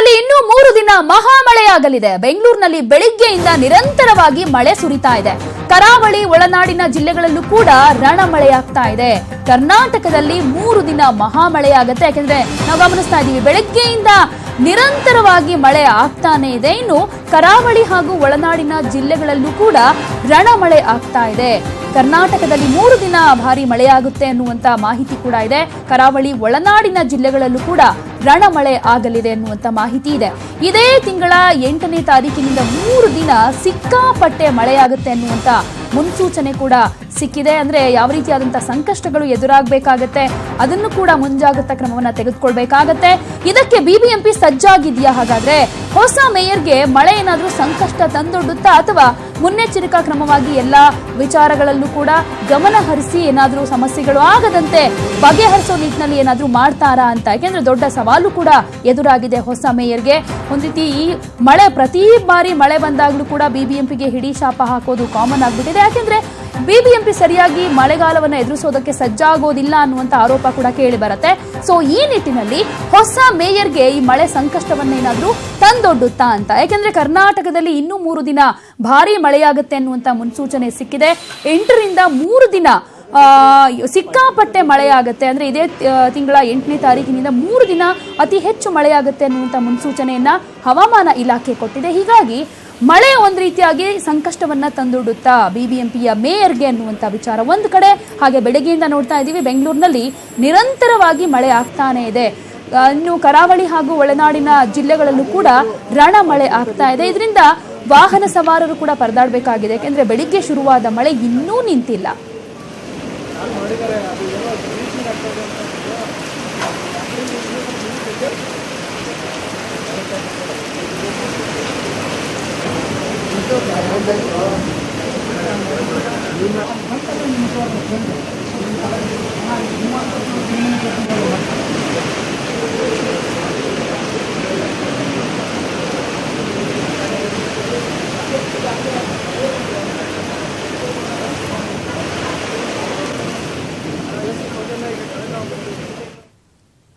ಕರ್ನಾಟಕದಲ್ಲಿ ಇನ್ನೂ 3 ದಿನ ಮಹಾಮಳೆಯಾಗಲಿದೆ. ಬೆಂಗಳೂರಿನಲ್ಲಿ ಬೆಳಿಗ್ಗೆಯಿಂದ ನಿರಂತರವಾಗಿ ಮಳೆ ಸುರಿತಾ ಇದೆ. ಕರಾವಳಿ ಒಳನಾಡಿನ ಜಿಲ್ಲೆಗಳಲ್ಲೂ ಕೂಡ ರಣಮಳೆಯಾಗ್ತಾ ಇದೆ. ಕರ್ನಾಟಕದಲ್ಲಿ 3 ದಿನ ಮಹಾಮಳೆಯಾಗುತ್ತೆ. ಯಾಕಂದ್ರೆ ನಾವು ಗಮನಿಸ್ತಾ ಇದೀವಿ, ಬೆಳಗ್ಗೆಯಿಂದ ನಿರಂತರವಾಗಿ ಮಳೆ ಆಗ್ತಾನೆ ಇದೆ. ಇನ್ನು ಕರಾವಳಿ ಹಾಗೂ ಒಳನಾಡಿನ ಜಿಲ್ಲೆಗಳಲ್ಲೂ ಕೂಡ ರಣಮಳೆ ಆಗ್ತಾ ಇದೆ. ಕರ್ನಾಟಕದಲ್ಲಿ 3 ದಿನ ಭಾರಿ ಮಳೆಯಾಗುತ್ತೆ ಅನ್ನುವಂತ ಮಾಹಿತಿ ಕೂಡ ಇದೆ. ಕರಾವಳಿ ಒಳನಾಡಿನ ಜಿಲ್ಲೆಗಳಲ್ಲೂ ಕೂಡ ರಣಮಳೆ ಆಗಲಿದೆ ಅನ್ನುವಂತ ಮಾಹಿತಿ ಇದೆ. ಇದೇ ತಿಂಗಳ 8ನೇ ತಾರೀಕಿನಿಂದ 3 ದಿನ ಸಿಕ್ಕಾಪಟ್ಟೆ ಮಳೆಯಾಗುತ್ತೆ ಅನ್ನುವಂತ ಮುನ್ಸೂಚನೆ ಕೂಡ ಸಿಕ್ಕಿದೆ. ಅಂದ್ರೆ ಯಾವ ರೀತಿಯಾದಂತಹ ಸಂಕಷ್ಟಗಳು ಎದುರಾಗಬೇಕಾಗತ್ತೆ, ಅದನ್ನು ಕೂಡ ಮುಂಜಾಗ್ರತಾ ಕ್ರಮವನ್ನ ತೆಗೆದುಕೊಳ್ಬೇಕಾಗತ್ತೆ. ಇದಕ್ಕೆ ಬಿಬಿಎಂಪಿ ಸಜ್ಜಾಗಿದೆಯಾ? ಹಾಗಾದ್ರೆ ಹೊಸ ಮೇಯರ್ಗೆ ಮಳೆ ಏನಾದ್ರೂ ಸಂಕಷ್ಟ ತಂದೊಡ್ಡುತ್ತಾ ಅಥವಾ ಮುನ್ನೆಚ್ಚರಿಕಾ ಕ್ರಮವಾಗಿ ಎಲ್ಲಾ ವಿಚಾರಗಳಲ್ಲೂ ಕೂಡ ಗಮನ ಹರಿಸಿ ಏನಾದ್ರೂ ಸಮಸ್ಯೆಗಳು ಆಗದಂತೆ ಬಗೆಹರಿಸೋ ನಿಟ್ಟಿನಲ್ಲಿ ಏನಾದ್ರೂ ಮಾಡ್ತಾರಾ ಅಂತ? ಯಾಕೆಂದ್ರೆ ದೊಡ್ಡ ಸವಾಲು ಕೂಡ ಎದುರಾಗಿದೆ ಹೊಸ ಮೇಯರ್ಗೆ. ಒಂದ್ ರೀತಿ ಈ ಮಳೆ ಪ್ರತಿ ಬಾರಿ ಮಳೆ ಬಂದಾಗ್ಲೂ ಕೂಡ ಬಿಬಿಎಂಪಿಗೆ ಹಿಡಿ ಶಾಪ ಹಾಕೋದು ಕಾಮನ್ ಆಗ್ಬಿಟ್ಟಿದೆ. ಯಾಕೆಂದ್ರೆ ಬಿಬಿಎಂಪಿ ಸರಿಯಾಗಿ ಮಳೆಗಾಲವನ್ನ ಎದುರಿಸೋದಕ್ಕೆ ಸಜ್ಜಾಗೋದಿಲ್ಲ ಅನ್ನುವಂತ ಆರೋಪ ಕೂಡ ಕೇಳಿ ಬರುತ್ತೆ. ಸೊ ಈ ನಿಟ್ಟಿನಲ್ಲಿ ಹೊಸ ಮೇಯರ್ಗೆ ಈ ಮಳೆ ಸಂಕಷ್ಟವನ್ನೇನಾದ್ರೂ ತಂದೊಡ್ಡುತ್ತಾ ಅಂತ? ಯಾಕೆಂದ್ರೆ ಕರ್ನಾಟಕದಲ್ಲಿ ಇನ್ನೂ 3 ದಿನ ಭಾರಿ ಮಳೆಯಾಗುತ್ತೆ ಅನ್ನುವಂತ ಮುನ್ಸೂಚನೆ ಸಿಕ್ಕಿದೆ. 8ರಿಂದ 3 ದಿನ ಸಿಕ್ಕಾಪಟ್ಟೆ ಮಳೆಯಾಗುತ್ತೆ. ಅಂದ್ರೆ ಇದೇ ತಿಂಗಳ 8ನೇ ತಾರೀಕಿನಿಂದ 3 ದಿನ ಅತಿ ಹೆಚ್ಚು ಮಳೆಯಾಗುತ್ತೆ ಅನ್ನುವಂತ ಮುನ್ಸೂಚನೆಯನ್ನ ಹವಾಮಾನ ಇಲಾಖೆ ಕೊಟ್ಟಿದೆ. ಹೀಗಾಗಿ ಮಳೆ ಒಂದ್ ರೀತಿಯಾಗಿ ಸಂಕಷ್ಟವನ್ನ ತಂದೊಡ್ಡುತ್ತಾ ಬಿಬಿಎಂಪಿಯ ಮೇಯರ್ಗೆ ಅನ್ನುವಂತ ವಿಚಾರ ಒಂದು ಕಡೆ. ಹಾಗೆ ಬೆಳಗ್ಗೆಯಿಂದ ನೋಡ್ತಾ ಇದ್ದೀವಿ, ಬೆಂಗಳೂರಿನಲ್ಲಿ ನಿರಂತರವಾಗಿ ಮಳೆ ಆಗ್ತಾನೆ ಇದೆ. ಇನ್ನು ಕರಾವಳಿ ಹಾಗೂ ಒಳನಾಡಿನ ಜಿಲ್ಲೆಗಳಲ್ಲೂ ಕೂಡ ರಣ ಮಳೆ ಆಗ್ತಾ ಇದೆ. ಇದರಿಂದ ವಾಹನ ಸವಾರರು ಕೂಡ ಪರದಾಡಬೇಕಾಗಿದೆ. ಯಾಕೆಂದ್ರೆ ಬೆಳಿಗ್ಗೆ ಶುರುವಾದ ಮಳೆ ಇನ್ನೂ ನಿಂತಿಲ್ಲ.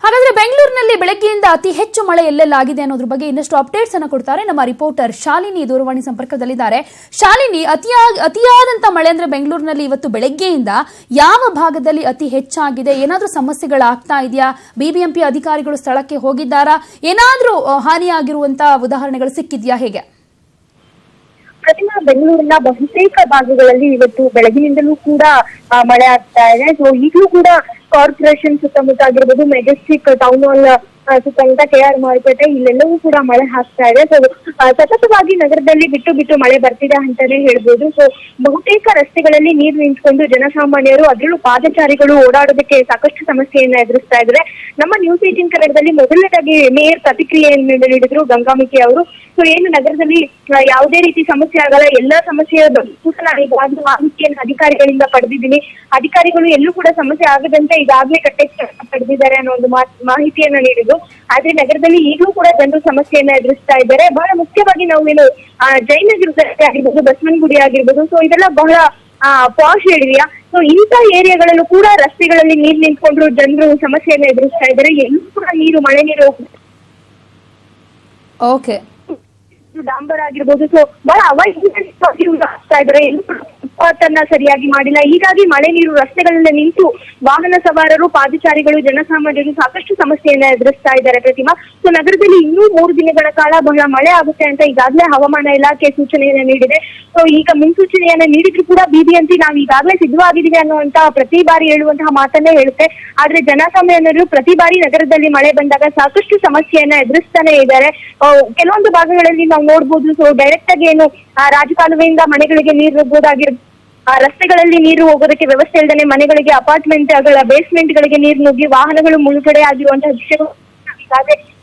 ಹಾಗಾದ್ರೆ ಬೆಂಗಳೂರಿನಲ್ಲಿ ಬೆಳಗ್ಗೆಯಿಂದ ಅತಿ ಹೆಚ್ಚು ಮಳೆ ಎಲ್ಲೆಲ್ಲಾಗಿದೆ ಅನ್ನೋದ್ರ ಬಗ್ಗೆ ಇನ್ನಷ್ಟು ಅಪ್ಡೇಟ್ಸ್ ಅನ್ನು ಕೊಡ್ತಾರೆ ನಮ್ಮ ರಿಪೋರ್ಟರ್ ಶಾಲಿನಿ. ದೂರವಾಣಿ ಸಂಪರ್ಕದಲ್ಲಿದ್ದಾರೆ. ಶಾಲಿನಿ, ಅತಿಯಾದಂತ ಮಳೆ ಅಂದ್ರೆ ಬೆಂಗಳೂರಿನಲ್ಲಿ ಇವತ್ತು ಬೆಳಗ್ಗೆಯಿಂದ ಯಾವ ಭಾಗದಲ್ಲಿ ಅತಿ ಹೆಚ್ಚಾಗಿದೆ? ಏನಾದ್ರೂ ಸಮಸ್ಯೆಗಳಾಗ್ತಾ ಇದೆಯಾ? ಬಿಬಿಎಂಪಿ ಅಧಿಕಾರಿಗಳು ಸ್ಥಳಕ್ಕೆ ಹೋಗಿದ್ದಾರಾ? ಏನಾದ್ರೂ ಹಾನಿಯಾಗಿರುವಂತಹ ಉದಾಹರಣೆಗಳು ಸಿಕ್ಕಿದ್ಯಾ? ಹೇಗೆ? ಪ್ರತಿಮಾ, ಬೆಂಗಳೂರಿನ ಬಹುತೇಕ ಭಾಗಗಳಲ್ಲಿ ಇವತ್ತು ಬೆಳಗಿನಿಂದಲೂ ಕೂಡ ಮಳೆ ಆಗ್ತಾ ಇದೆ. ಸೊ ಈಗಲೂ ಕೂಡ ಕಾರ್ಪೊರೇಷನ್ ಸುತ್ತಮುತ್ತ ಆಗಿರ್ಬೋದು, ಮೆಜೆಸ್ಟಿಕ್ ಟೌನ್ ಹಾಲ್ ಸುತ್ತಮುತ್ತ, KR ಮಾರುಕಟ್ಟೆ, ಇಲ್ಲೆಲ್ಲವೂ ಕೂಡ ಮಳೆ ಆಗ್ತಾ ಇದೆ. ಸೊ ಸತತವಾಗಿ ನಗರದಲ್ಲಿ ಬಿಟ್ಟು ಬಿಟ್ಟು ಮಳೆ ಬರ್ತಿದೆ ಅಂತಾನೆ ಹೇಳ್ಬೋದು. ಸೊ ಬಹುತೇಕ ರಸ್ತೆಗಳಲ್ಲಿ ನೀರು ನಿಂತ್ಕೊಂಡು ಜನಸಾಮಾನ್ಯರು, ಅದರಲ್ಲೂ ಪಾದಚಾರಿಗಳು ಓಡಾಡೋದಕ್ಕೆ ಸಾಕಷ್ಟು ಸಮಸ್ಯೆಯನ್ನ ಎದುರಿಸ್ತಾ ಇದ್ದಾರೆ. ನಮ್ಮ ನ್ಯೂಸ್ 18 ಕನ್ನಡದಲ್ಲಿ ಮೊದಲನೇದಾಗಿ ಮೇಯರ್ ಪ್ರತಿಕ್ರಿಯೆಯನ್ನು ನೀಡಿದ್ರು ಗಂಗಾಮಿಕೆ ಅವರು. ಸೊ ಏನು ನಗರದಲ್ಲಿ ಯಾವುದೇ ರೀತಿ ಸಮಸ್ಯೆ ಆಗಲ್ಲ, ಎಲ್ಲಾ ಸಮಸ್ಯೆಯ ಮಾಹಿತಿಯನ್ನು ಅಧಿಕಾರಿಗಳಿಂದ ಪಡೆದಿದ್ದೀನಿ. ಅಧಿಕಾರಿಗಳು ಎಲ್ಲೂ ಕೂಡ ಸಮಸ್ಯೆ ಆಗದಂತೆ ಈಗಾಗಲೇ ಕಟ್ಟೆಚ್ಚರ ಪಡೆದಿದ್ದಾರೆ ಅನ್ನೋ ಒಂದು ಮಾಹಿತಿಯನ್ನ ನೀಡಿದ್ರು. ಆದ್ರೆ ನಗರದಲ್ಲಿ ಈಗಲೂ ಕೂಡ ಜನರು ಸಮಸ್ಯೆಯನ್ನ ಎದುರಿಸ್ತಾ ಇದ್ದಾರೆ. ಬಹಳ ಮುಖ್ಯವಾಗಿ ನಾವೇನು ಜಯನಗರ ಆಗಿರ್ಬೋದು, ಬಸವನಗುಡಿ ಆಗಿರ್ಬೋದು, ಸೊ ಇದೆಲ್ಲ ಬಹಳ ಪಾಶ್ ಏರಿಯಾ. ಸೊ ಇಂಥ ಏರಿಯಾಗಳಲ್ಲೂ ಕೂಡ ರಸ್ತೆಗಳಲ್ಲಿ ನೀರು ನಿಂತ್ಕೊಂಡ್ರು ಜನರು ಸಮಸ್ಯೆಯನ್ನ ಎದುರಿಸ್ತಾ ಇದ್ದಾರೆ. ಎಲ್ಲೂ ಕೂಡ ಮಳೆ ನೀರು ಓಕೆ ಡಾಂಬರ್ ಆಗಿರ್ಬೋದು, ಸೊ ಬಹಳ ಆಗ್ತಾ ಇದ್ದಾರೆ. ಎಲ್ಲೂ ಫುಟ್ಪಾತ್ ಸರಿಯಾಗಿ ಮಾಡಿಲ್ಲ. ಹೀಗಾಗಿ ಮಳೆ ನೀರು ರಸ್ತೆಗಳಲ್ಲಿ ನಿಂತು ವಾಹನ ಸವಾರರು, ಪಾದಚಾರಿಗಳು, ಜನಸಾಮಾನ್ಯರು ಸಾಕಷ್ಟು ಸಮಸ್ಯೆಯನ್ನ ಎದುರಿಸ್ತಾ ಇದ್ದಾರೆ. ಪ್ರತಿಮಾ, ಸೊ ನಗರದಲ್ಲಿ ಇನ್ನೂ 3 ದಿನಗಳ ಕಾಲ ಬಹಳ ಮಳೆ ಆಗುತ್ತೆ ಅಂತ ಈಗಾಗಲೇ ಹವಾಮಾನ ಇಲಾಖೆ ಸೂಚನೆಯನ್ನ ನೀಡಿದೆ. ಸೊ ಈಗ ಮುನ್ಸೂಚನೆಯನ್ನ ನೀಡಿದ್ರು ಕೂಡ ಬಿಬಿಎಂಪಿ ನಾವು ಈಗಾಗಲೇ ಸಿದ್ಧವಾಗಿದ್ದೀವಿ ಅನ್ನುವಂತಹ ಪ್ರತಿ ಬಾರಿ ಹೇಳುವಂತಹ ಮಾತನ್ನೇ ಹೇಳುತ್ತೆ. ಆದ್ರೆ ಜನಸಾಮಾನ್ಯರು ಪ್ರತಿ ಬಾರಿ ನಗರದಲ್ಲಿ ಮಳೆ ಬಂದಾಗ ಸಾಕಷ್ಟು ಸಮಸ್ಯೆಯನ್ನ ಎದುರಿಸ್ತಾನೆ ಇದ್ದಾರೆ. ಕೆಲವೊಂದು ಭಾಗಗಳಲ್ಲಿ ನಾವು ನೋಡ್ಬೋದು, ಸೊ ಡೈರೆಕ್ಟ್ ಆಗಿ ಏನು ರಾಜಕಾಲುವೆಯಿಂದ ಮನೆಗಳಿಗೆ ನೀರು ಹೋಗ್ಬೋದಾಗಿರ್ಬೋದು, ರಸ್ತೆಗಳಲ್ಲಿ ನೀರು ಹೋಗೋದಕ್ಕೆ ವ್ಯವಸ್ಥೆ ಇಲ್ಲದೆ ಮನೆಗಳಿಗೆ, ಅಪಾರ್ಟ್ಮೆಂಟ್ಗಳ ಬೇಸ್ಮೆಂಟ್ ಗಳಿಗೆ ನೀರು ನುಗ್ಗಿ ವಾಹನಗಳು ಮುಳುಗಡೆ ಆಗಿರುವಂತಹ ದೃಶ್ಯಗಳು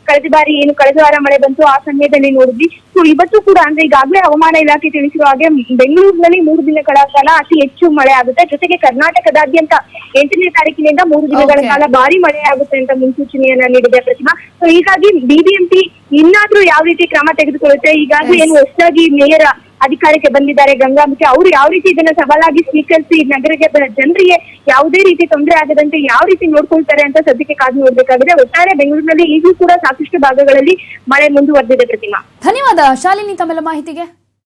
ಕಳೆದ ವಾರ ಮಳೆ ಬಂತು, ಆ ಸಮಯದಲ್ಲಿ ನೋಡಿದ್ವಿ. ಸೊ ಇವತ್ತು ಕೂಡ ಅಂದ್ರೆ ಈಗಾಗಲೇ ಹವಾಮಾನ ಇಲಾಖೆ ತಿಳಿಸಿರುವ ಹಾಗೆ ಬೆಂಗಳೂರಿನಲ್ಲಿ 3 ದಿನಗಳ ಕಾಲ ಅತಿ ಹೆಚ್ಚು ಮಳೆ ಆಗುತ್ತೆ. ಜೊತೆಗೆ ಕರ್ನಾಟಕದಾದ್ಯಂತ 8ನೇ ತಾರೀಕಿನಿಂದ 3 ದಿನಗಳ ಕಾಲ ಭಾರಿ ಮಳೆ ಆಗುತ್ತೆ ಅಂತ ಮುನ್ಸೂಚನೆಯನ್ನ ನೀಡಿದೆ. ಪ್ರತಿಮಾ, ಸೊ ಹೀಗಾಗಿ ಬಿಬಿಎಂಪಿ ಇನ್ನಾದ್ರೂ ಯಾವ ರೀತಿ ಕ್ರಮ ತೆಗೆದುಕೊಳ್ಳುತ್ತೆ? ಈಗಾಗಲೇ ಏನು ಹೊಸದಾಗಿ ಮೇಯರ್ ಅಧಿಕಾರಕ್ಕೆ ಬಂದಿದ್ದಾರೆ ಗಂಗಾಂಬಿಕೆ. ಅವರು ಯಾವ ರೀತಿ ಇದನ್ನ ಸವಾಲಾಗಿ ಸ್ವೀಕರಿಸಿ ನಗರಕ್ಕೆ ಜನರಿಗೆ ಯಾವುದೇ ರೀತಿ ತೊಂದರೆ ಆಗದಂತೆ ಯಾವ ರೀತಿ ನೋಡ್ಕೊಳ್ತಾರೆ ಅಂತ ಸದ್ಯಕ್ಕೆ ಕಾದು ನೋಡ್ಬೇಕಾಗಿದೆ. ಒಟ್ಟಾರೆ ಬೆಂಗಳೂರಿನಲ್ಲಿ ಈಗಲೂ ಕೂಡ ಸಾಕಷ್ಟು ಭಾಗಗಳಲ್ಲಿ ಮಳೆ ಮುಂದುವರೆದಿದೆ. ಪ್ರತಿಮಾ, ಧನ್ಯವಾದ ಶಾಲಿನಿ ತಮ್ಮೆಲ್ಲ ಮಾಹಿತಿಗೆ.